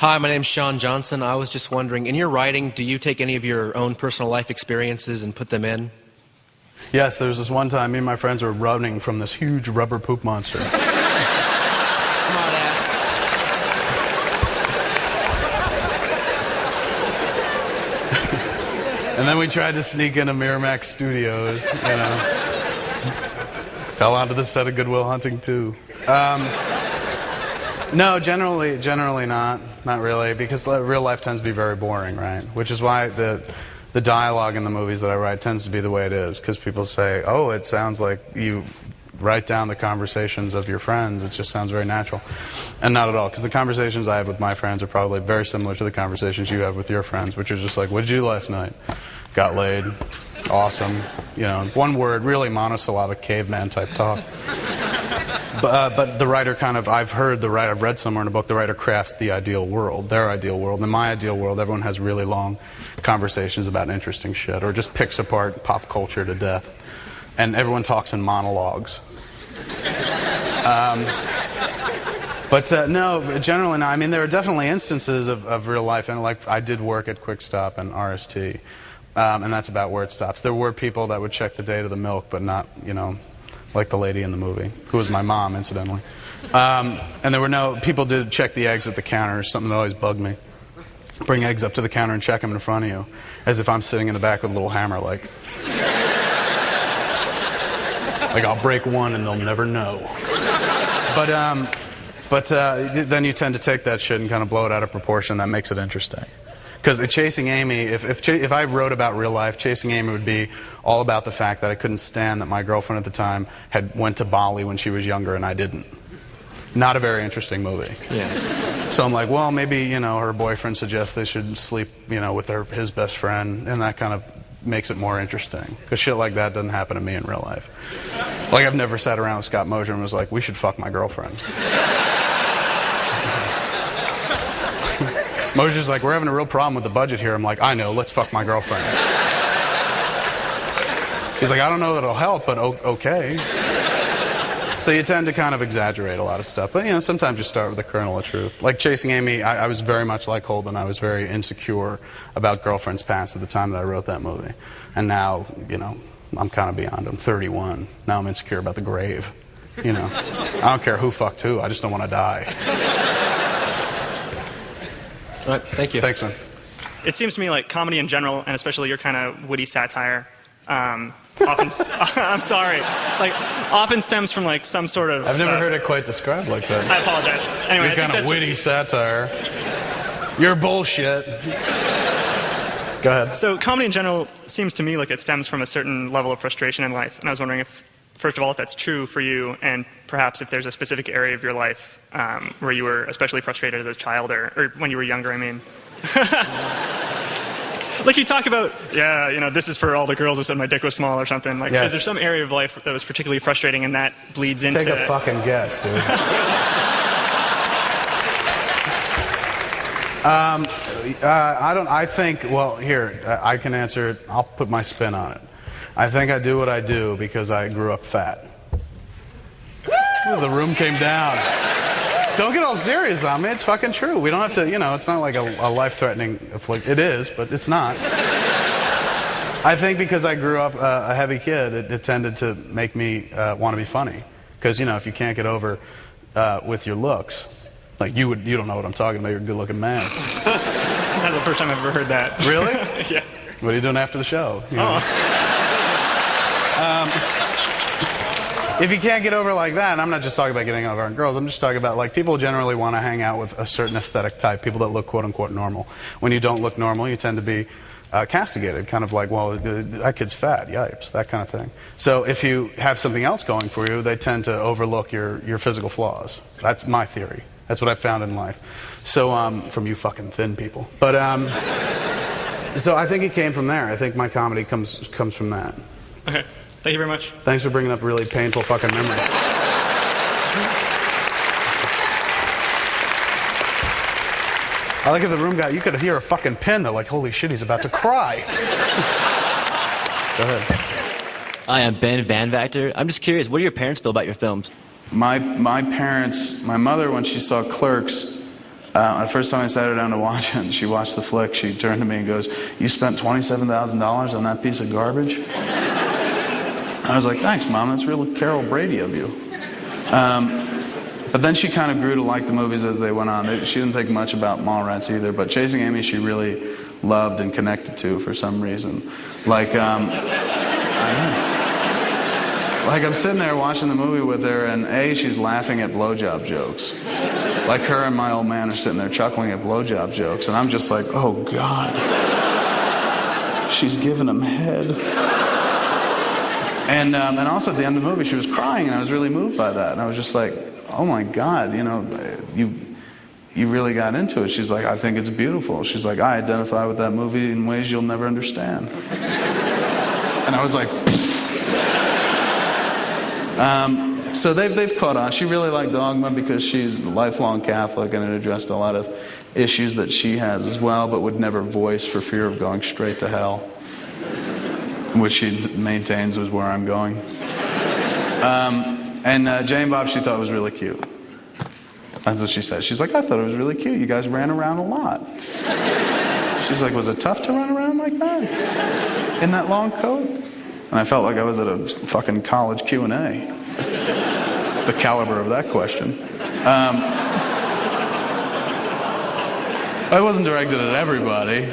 Hi, my name's Sean Johnson. I was just wondering, in your writing, do you take any of your own personal life experiences and put them in? Yes, there was this one time me and my friends were running from this huge rubber poop monster. Smart ass. And then we tried to sneak into Miramax Studios, you know. Fell onto the set of Good Will Hunting too. No, generally not. Not really, because real life tends to be very boring, right? Which is why the dialogue in the movies that I write tends to be the way it is, because people say, oh, it sounds like you write down the conversations of your friends. It just sounds very natural. And not at all, because the conversations I have with my friends are probably very similar to the conversations you have with your friends, which is just like, what did you do last night? Got laid. Awesome. You know, one word, really monosyllabic caveman type talk. But the writer I've read somewhere in a book, the writer crafts the ideal world, their ideal world. In my ideal world, everyone has really long conversations about interesting shit, or just picks apart pop culture to death. And everyone talks in monologues. No, generally not. I mean, there are definitely instances of real life, and like I did work at Quick Stop and RST, and that's about where it stops. There were people that would check the date of the milk, but not, you know, like the lady in the movie, who was my mom, incidentally. And there were people did check the eggs at the counter, something that always bugged me. Bring eggs up to the counter and check them in front of you, as if I'm sitting in the back with a little hammer, like I'll break one and they'll never know. But then you tend to take that shit and kind of blow it out of proportion. That makes it interesting. Because Chasing Amy, if I wrote about real life, Chasing Amy would be all about the fact that I couldn't stand that my girlfriend at the time went to Bali when she was younger and I didn't. Not a very interesting movie. Yeah. So I'm like, well, maybe, you know, her boyfriend suggests they should sleep, you know, with his best friend, and that kind of makes it more interesting. Because shit like that doesn't happen to me in real life. Like, I've never sat around with Scott Mosier and was like, we should fuck my girlfriend. Mosier's like, we're having a real problem with the budget here. I'm like, I know, let's fuck my girlfriend. He's like, I don't know that it'll help, but okay. So you tend to kind of exaggerate a lot of stuff. But, you know, sometimes you start with the kernel of truth. Like Chasing Amy, I was very much like Holden. I was very insecure about girlfriends past at the time that I wrote that movie. And now, you know, I'm kind of beyond. I'm 31. Now I'm insecure about the grave. You know, I don't care who fucked who. I just don't want to die. All right, thank you. Thanks, man. It seems to me like comedy in general, and especially your kind of witty satire, often often stems from like some sort of. I've never heard it quite described like that. I apologize. Anyway, Your kind of witty satire. You're bullshit. Go ahead. So comedy in general seems to me like it stems from a certain level of frustration in life, and I was wondering if, first of all, if that's true for you, and perhaps if there's a specific area of your life where you were especially frustrated as a child, or when you were younger, I mean. Like you talk about, yeah, you know, this is for all the girls who said my dick was small or something. Like, yes. Is there some area of life that was particularly frustrating and that bleeds into... Take a fucking guess, dude. I think, well, here, I can answer it. I'll put my spin on it. I think I do what I do because I grew up fat. Ooh, the room came down. Don't get all serious on me. It's fucking true. We don't have to, you know, it's not like a life-threatening affliction. It is, but it's not. I think because I grew up a heavy kid, it tended to make me want to be funny. Because, you know, if you can't get over with your looks, like you don't know what I'm talking about. You're a good-looking man. That's the first time I've ever heard that. Really? Yeah. What are you doing after the show? You know? If you can't get over like that, and I'm not just talking about getting over on girls, I'm just talking about, like, people generally want to hang out with a certain aesthetic type, people that look quote-unquote normal. When you don't look normal, you tend to be castigated, kind of like, well, that kid's fat, yipes, that kind of thing. So if you have something else going for you, they tend to overlook your physical flaws. That's my theory. That's what I've found in life. So, from you fucking thin people. But, so I think it came from there. I think my comedy comes from that. Okay. Thank you very much. Thanks for bringing up really painful fucking memories. I like if the room got, you could hear a fucking pin. They're like, holy shit, he's about to cry. Go ahead. Hi, I'm Ben Van Vactor. I'm just curious, what do your parents feel about your films? My parents, my mother, when she saw Clerks, The first time I sat her down to watch it, she watched the flick, she turned to me and goes, "You spent $27,000 on that piece of garbage?" I was like, "Thanks, Mom, that's real Carol Brady of you." But then she kind of grew to like the movies as they went on. She didn't think much about Mallrats either, but Chasing Amy she really loved and connected to for some reason. Like, like I'm sitting there watching the movie with her, and she's laughing at blowjob jokes. Like her and my old man are sitting there chuckling at blowjob jokes, and I'm just like, oh God, she's giving him head. And also at the end of the movie, she was crying, and I was really moved by that. And I was just like, oh my God, you really got into it. She's like, I think it's beautiful. She's like, I identify with that movie in ways you'll never understand. And I was like, so they've caught on. She really liked Dogma because she's a lifelong Catholic, and it addressed a lot of issues that she has as well, but would never voice for fear of going straight to hell, which she maintains was where I'm going. And Jane Bob she thought was really cute. That's what she said. She's like, I thought it was really cute. You guys ran around a lot. She's like, was it tough to run around like that? In that long coat? And I felt like I was at a fucking college Q&A. The caliber of that question. It wasn't directed at everybody.